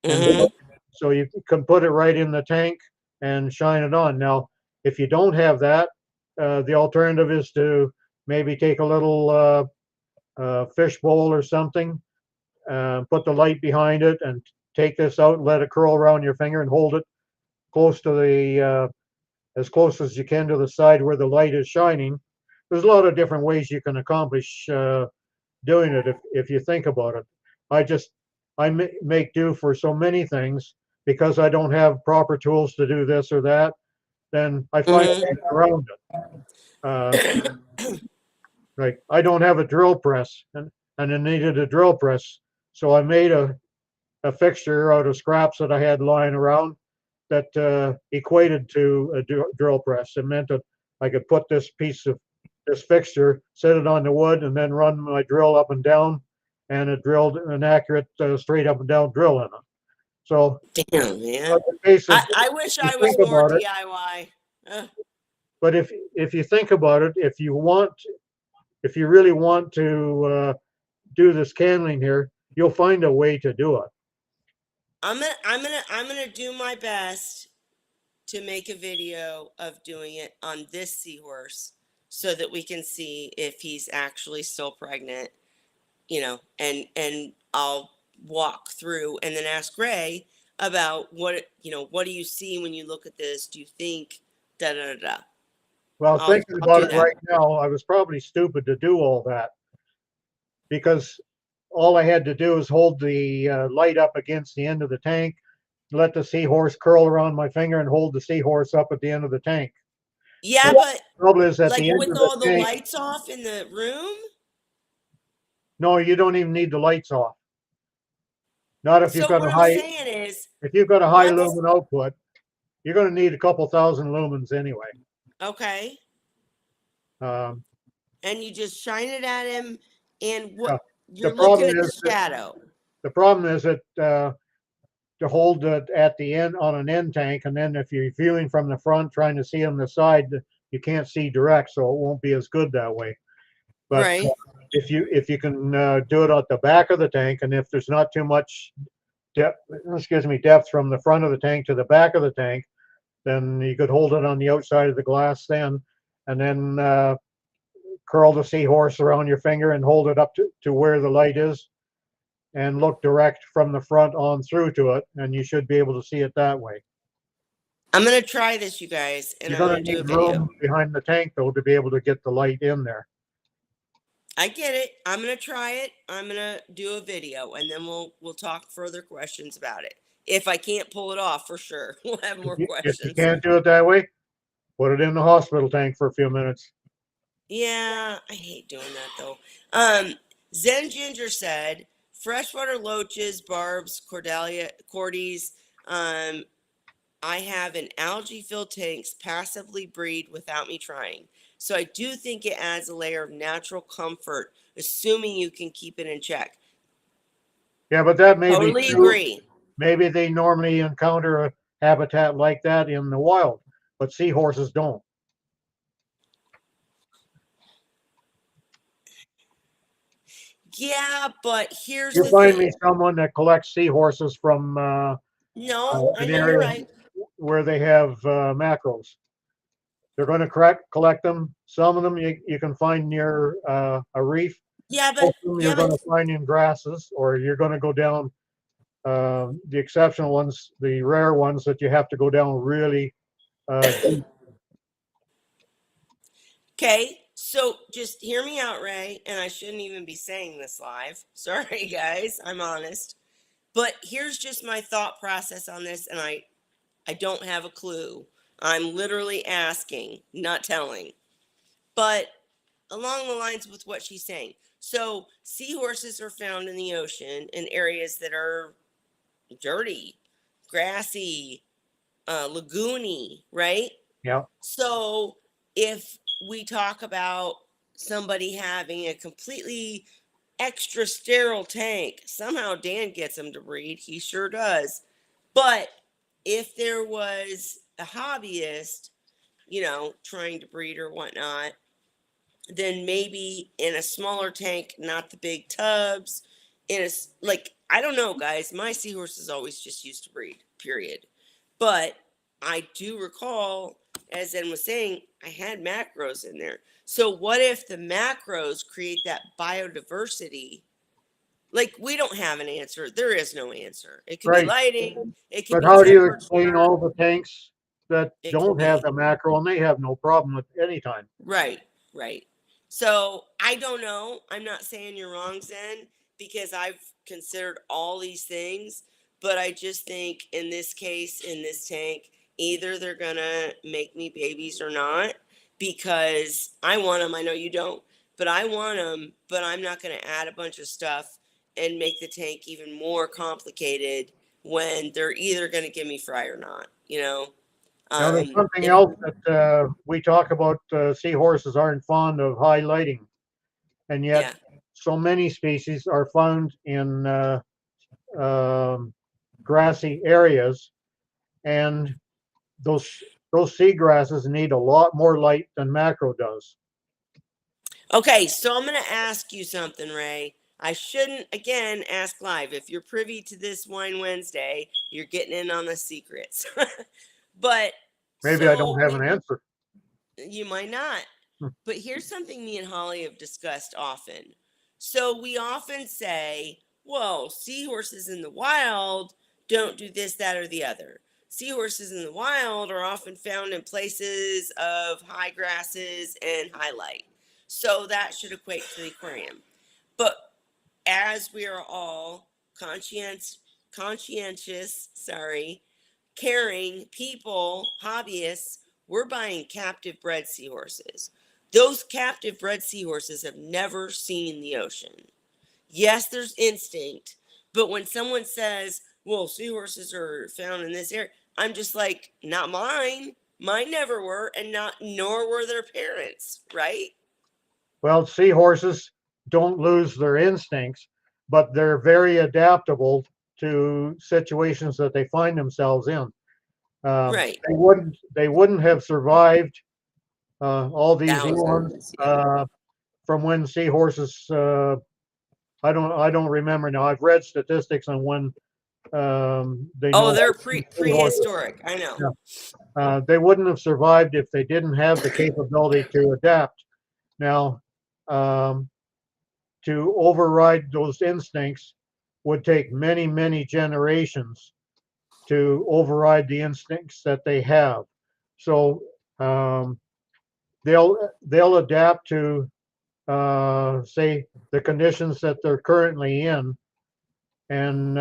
And Mm-hmm. so you can put it right in the tank and shine it on. Now, if you don't have that, the alternative is to maybe take a little fish bowl or something, put the light behind it, and take this out and let it curl around your finger and hold it close to the as close as you can to the side where the light is shining. There's a lot of different ways you can accomplish doing it if you think about it. I just make do for so many things because I don't have proper tools to do this or that. Then I find a Mm-hmm. way around it. Uh, like I don't have a drill press, and I needed a drill press, so I made a fixture out of scraps that I had lying around that equated to a drill press. It meant that I could put this fixture, set it on the wood, and then run my drill up and down, and it drilled an accurate straight up and down drill in it. So, Damn, man. in case of I wish if you I think was more about it, DIY. but if you think about it, if you really want to do this candling here, you'll find a way to do it. I'm gonna do my best to make a video of doing it on this seahorse so that we can see if he's actually still pregnant, and I'll walk through and then ask Ray about what do you see when you look at this? Do you think da da da da? Well, I'll thinking I'll about do it that. right now, I was probably stupid to do all that because all I had to do is hold the light up against the end of the tank, let the Seahorse curl around my finger, and hold the Seahorse up at the end of the tank. Yeah, But the but trouble is at like the end with of the all the tank, lights off in the room, no, you don't even need the lights off. Not if you've so got what a I'm high saying is if you've got a high let's lumen output, you're going to need a couple thousand lumens anyway. okay, Um, and you just shine it at him, and what yeah. The you're looking problem at the is that shadow. the problem is that to hold it at the end on an end tank, and then if you're viewing from the front, trying to see on the side, you can't see direct, so it won't be as good that way. But Right. if you can do it at the back of the tank, and if there's not too much depth, depth from the front of the tank to the back of the tank, then you could hold it on the outside of the glass then, and then curl the Seahorse around your finger and hold it up to where the light is and look direct from the front on through to it, and you should be able to see it that way. I'm gonna try this, you guys, and You're I'm going gonna to do a need video. room behind the tank though to be able to get the light in there. I get it. I'm gonna try it. I'm gonna do a video, and then we'll talk further questions about it. If I can't pull it off, for sure, we'll have more If you questions. can't do it that way, put it in the hospital tank for a few minutes. Yeah, I hate doing that though. Um, Zen Ginger said freshwater loaches, barbs, cordalia, cordies. Um, I have an algae filled tanks passively breed without me trying. So I do think it adds a layer of natural comfort, assuming you can keep it in check. Yeah, but that may be Totally true. agree. Maybe they normally encounter a habitat like that in the wild, but seahorses don't. Yeah, but here's You the find me thing. someone that collects seahorses from No, I an know you're area right. where they have macros. They're going to collect them. Some of them you can find near a reef. Yeah, but Most of them you're yeah, going but to find in grasses, or you're going to go down the exceptional ones, the rare ones that you have to go down really deep. okay. So just hear me out, Ray. And I shouldn't even be saying this live. Sorry, guys. I'm honest. But here's just my thought process on this, and I don't have a clue. I'm literally asking, not telling. But along the lines with what she's saying. So seahorses are found in the ocean in areas that are dirty, grassy, lagoony, right? Yeah. So if we talk about somebody having a completely extra sterile tank, somehow Dan gets them to breed. He sure does. But if there was a hobbyist, trying to breed or whatnot, then maybe in a smaller tank, not the big tubs. Like, I don't know, guys. My seahorses always just used to breed, period. But I do recall, as Ed was saying, I had macros in there. So what if the macros create that biodiversity? Like, we don't have an answer. There is no answer. It could be Right. lighting. It could But be how do you explain temperature. all the tanks that It could don't have be. the macro and they have no problem with any time? Right, right. So I don't know. I'm not saying you're wrong, Zen, because I've considered all these things, but I just think in this case, in this tank, either they're gonna make me babies or not, because I want them. I know you don't, but I want them. But I'm not gonna add a bunch of stuff and make the tank even more complicated when they're either gonna give me fry or not. Now, there's something If else that we talk about. Seahorses aren't fond of high lighting, and yet yeah. so many species are found in um, grassy areas, and those those seagrasses need a lot more light than macro does. Okay, so I'm going to ask you something, Ray. I shouldn't, again, ask live. If you're privy to this Wine Wednesday, you're getting in on the secrets. But Maybe I don't so have an answer. you might not. Hmm. But here's something me and Holly have discussed often. So we often say, well, seahorses in the wild don't do this, that, or the other. Seahorses in the wild are often found in places of high grasses and high light. So that should equate to the aquarium. But as we are all conscientious, caring people, hobbyists, we're buying captive bred seahorses. Those captive bred seahorses have never seen the ocean. Yes, there's instinct, but when someone says, well, seahorses are found in this area, I'm just like, not mine. Mine never were, and not nor were their parents, right? Well, seahorses don't lose their instincts, but they're very adaptable to situations that they find themselves in. Right. They wouldn't have survived all these eons Thousands, yeah. from when seahorses. I don't remember now. I've read statistics on when they Oh, know they're seahorses. prehistoric. I know. Yeah. They wouldn't have survived if they didn't have the capability to adapt. Now, um, to override those instincts would take many, many generations to override the instincts that they have. So um, they'll adapt to say the conditions that they're currently in, and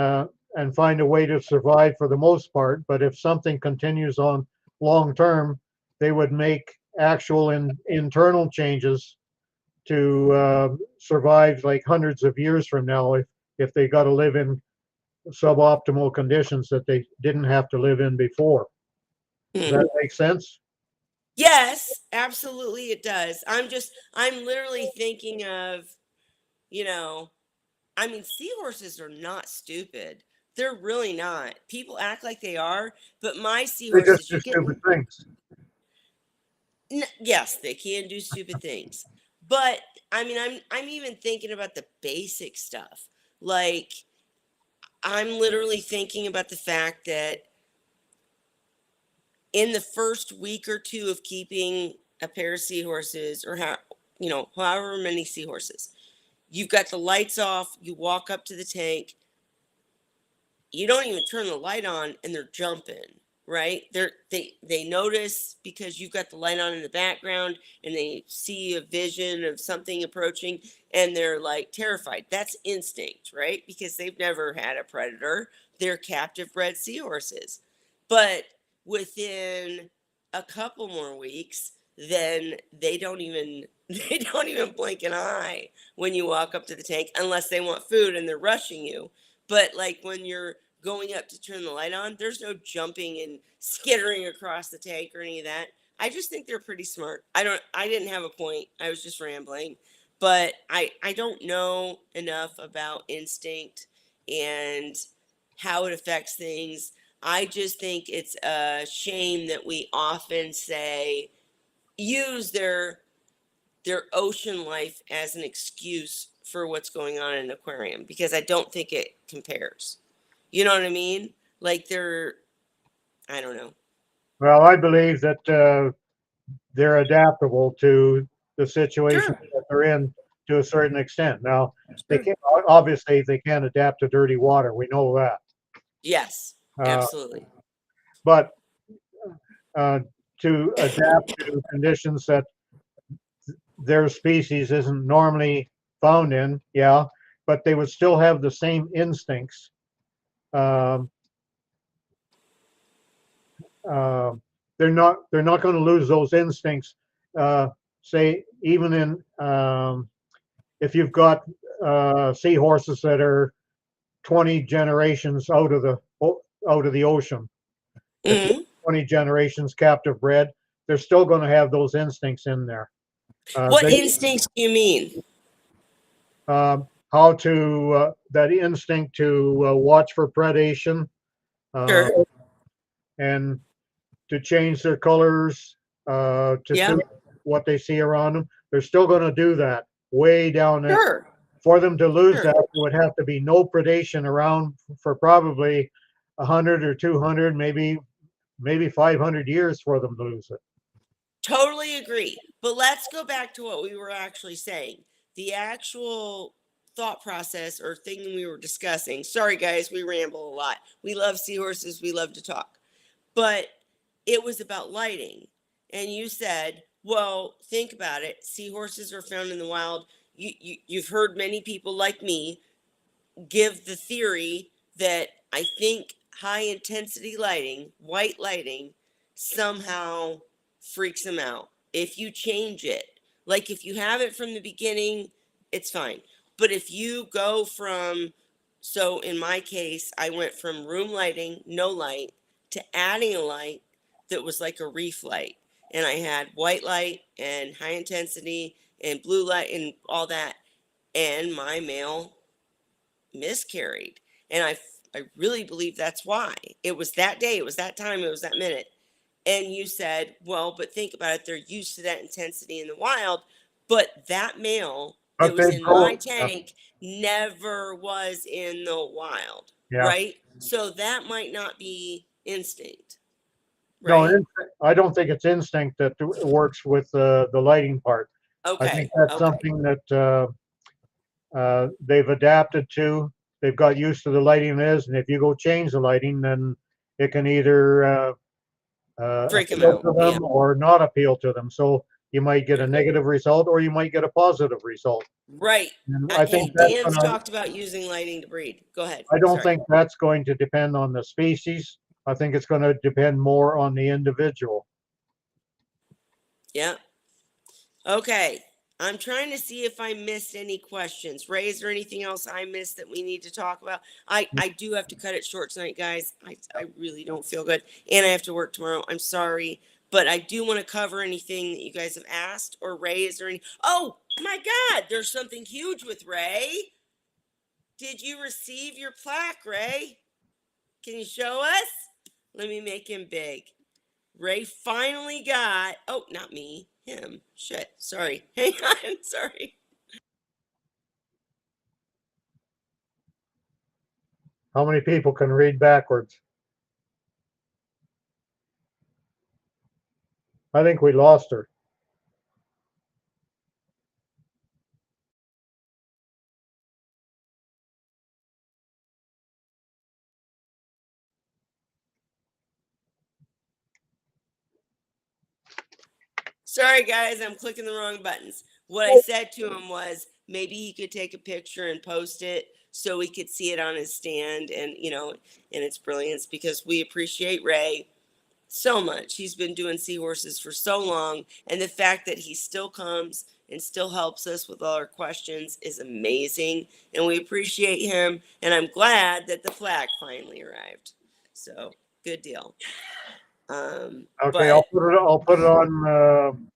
and find a way to survive for the most part. But if something continues on long term, they would make actual internal changes to survive like hundreds of years from now if they got to live in suboptimal conditions that they didn't have to live in before. Does Hmm. that make sense? Yes, absolutely it does. I'm literally thinking of, you know, I mean, seahorses are not stupid. They're really not. People act like they are, but my They just seahorses, do stupid things. yes, they can do stupid things. But I mean, I'm even thinking about the basic stuff. Like, I'm literally thinking about the fact that in the first week or two of keeping a pair of seahorses, or however many seahorses, you've got the lights off, you walk up to the tank, you don't even turn the light on and they're jumping, right? They notice because you've got the light on in the background, and they see a vision of something approaching, and they're like terrified. That's instinct, right? Because they've never had a predator. They're captive bred seahorses. But within a couple more weeks, then they don't even blink an eye when you walk up to the tank unless they want food and they're rushing you. But like when you're going up to turn the light on, there's no jumping and skittering across the tank or any of that. I just think they're pretty smart. I didn't have a point. I was just rambling. But I don't know enough about instinct and how it affects things. I just think it's a shame that we often say use their ocean life as an excuse for what's going on in an aquarium because I don't think it compares. You know what I mean? Like I don't know. Well, I believe that they're adaptable to the situation Sure. that they're in to a certain extent. Now, they Sure. can't obviously they can't adapt to dirty water. We know that. Yes, Uh, absolutely. but uh, to adapt to conditions that their species isn't normally found in, yeah, but they would still have the same instincts. Um, uh, they're not going to lose those instincts. Say even in if you've got seahorses that are 20 generations out of the ocean, if you Hmm. have 20 generations captive bred, they're still going to have those instincts in there. What They instincts do you mean? how to that instinct to watch for predation uh, Sure. and to change their colors to Yeah. suit what they see around them. They're still going to do that way down there. Sure. For them to lose Sure. that, there would have to be no predation around for probably 100 or 200, maybe 500 years for them to lose it. Totally agree. But let's go back to what we were actually saying. The actual thought process or thing we were discussing. Sorry, guys, we ramble a lot. We love seahorses, we love to talk. But it was about lighting. And you said, well, think about it. Seahorses are found in the wild. You've heard many people like me give the theory that I think high intensity lighting, white lighting, somehow freaks them out. If you change it, like if you have it from the beginning, it's fine. But if you go from, so in my case, I went from room lighting, no light, to adding a light that was like a reef light. And I had white light and high intensity and blue light and all that. And my male miscarried. And I really believe that's why. It was that day, it was that time, it was that minute. And you said, well, but think about it. They're used to that intensity in the wild. But that male that But they was in grow. my tank never was in the wild, Yeah. right? So that might not be instinct, No, right? I don't think it's instinct that works with the lighting part. I think Okay, that's okay. something that they've adapted to. They've got used to the lighting is, and if you go change the lighting, then it can either Freak him appeal out. to Yeah. them or not appeal to them. So you might get a negative result, or you might get a positive result. Right. And I think Hey, that's Dan's gonna. talked about using lighting to breed. Go ahead. I don't Sorry. think that's going to depend on the species. I think it's going to depend more on the individual. Yeah. Okay. I'm trying to see if I missed any questions. Ray, is there anything else I missed that we need to talk about? I do have to cut it short tonight, guys. I really don't feel good. And I have to work tomorrow. I'm sorry. But I do want to cover anything that you guys have asked. Or Ray, is there any? Oh, my God. There's something huge with Ray. Did you receive your plaque, Ray? Can you show us? Let me make him big. Ray finally got, oh, not me, him. Shit. Sorry. Hang on. Sorry. How many people can read backwards? I think we lost her. Sorry, guys. I'm clicking the wrong buttons. What I said to him was maybe he could take a picture and post it so we could see it on his stand and, in its brilliance because we appreciate Ray. so much. He's been doing Seahorses for so long, and the fact that he still comes and still helps us with all our questions is amazing, and we appreciate him. And I'm glad that the flag finally arrived. So good deal. Okay, But I'll put it on,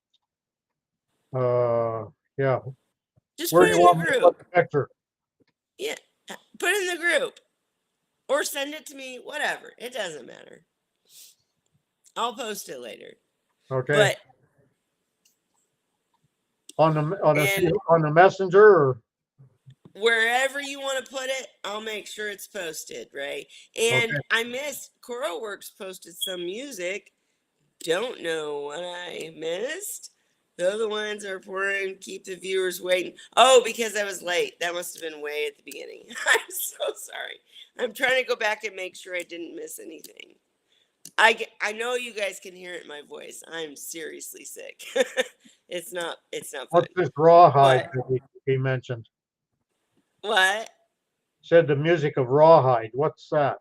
yeah. just Where put do it you in want the me to put group. the picture? Yeah, put it in the group or send it to me. Whatever, it doesn't matter. I'll post it later. Okay, But and on the messenger or, wherever you want to put it, I'll make sure it's posted, right? And okay. I missed CoralWorks posted some music. Don't know what I missed. The other ones are pouring, keep the viewers waiting. Oh, because I was late. That must have been way at the beginning. I'm so sorry. I'm trying to go back and make sure I didn't miss anything. I know you guys can hear it in my voice. I'm seriously sick. It's not fun. What's this rawhide But that he mentioned? what? Said the music of rawhide. What's that?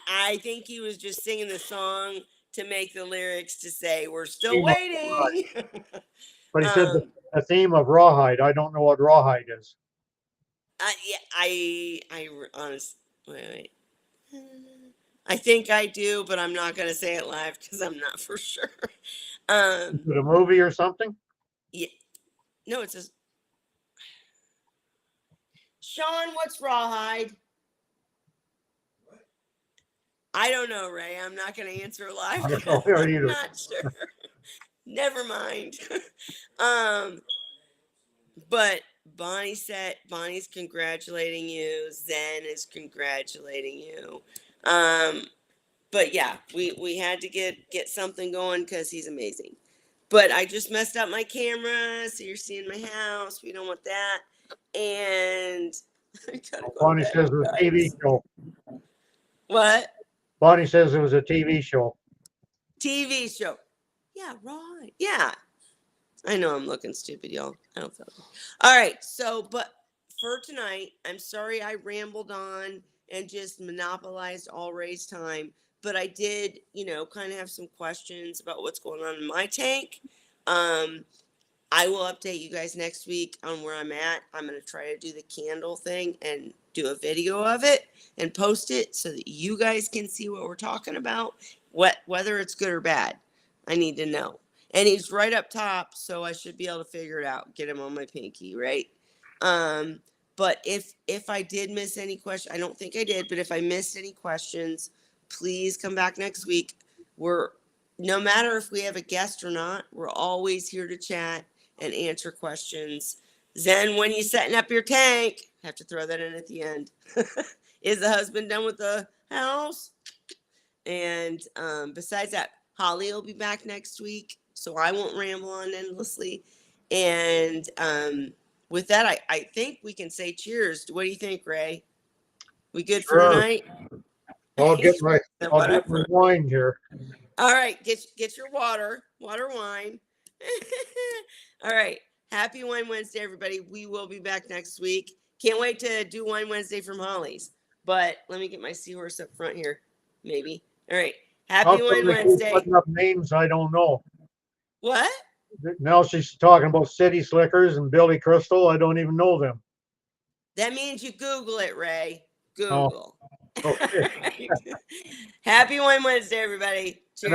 I think he was just singing the song to make the lyrics to say we're still Theme of rawhide. waiting. But he said um, the theme of rawhide. I don't know what rawhide is. yeah, I honest. Wait. I think I do, but I'm not gonna say it live because I'm not for sure. Is Um, it a movie or something? yeah, no, it's a Sean. What's rawhide? I don't know, Ray. I'm not gonna answer live I don't because know I'm either. not sure. Never mind. um, But Bonnie's congratulating you. Zen is congratulating you. But yeah, we had to get something going because he's amazing. But I just messed up my camera, so you're seeing my house. We don't want that. And I gotta go to Bonnie bed, says it you was a TV guys. show. What? Bonnie says it was a TV show. TV show. Yeah, right. Yeah. I know I'm looking stupid, y'all. I don't feel good. All right. So, but for tonight, I'm sorry I rambled on and just monopolized all Ray's time. But I did, kind of have some questions about what's going on in my tank. Um, I will update you guys next week on where I'm at. I'm going to try to do the candle thing and do a video of it and post it so that you guys can see what we're talking about, whether it's good or bad. I need to know. And he's right up top, so I should be able to figure it out. Get him on my pinky, right? Um, but if I did miss any question, I don't think I did, but if I missed any questions, please come back next week. We're no matter if we have a guest or not, we're always here to chat and answer questions. Zen, when you setting up your tank, have to throw that in at the end. Is the husband done with the house? And besides that, Holly will be back next week, so I won't ramble on endlessly. And with that, I think we can say cheers. What do you think, Ray? We good for Sure. tonight? I'll get my Whatever. wine here. All right, get your water, wine. All right, happy Wine Wednesday, everybody. We will be back next week. Can't wait to do Wine Wednesday from Holly's. But let me get my Seahorse up front here, maybe. All right, How happy come Wine they keep Wednesday. putting up names I don't know? What? Now she's talking about City Slickers and Billy Crystal. I don't even know them. That means you Google it, Ray. Oh, Google. okay. Happy Wine Wednesday, everybody. Cheers.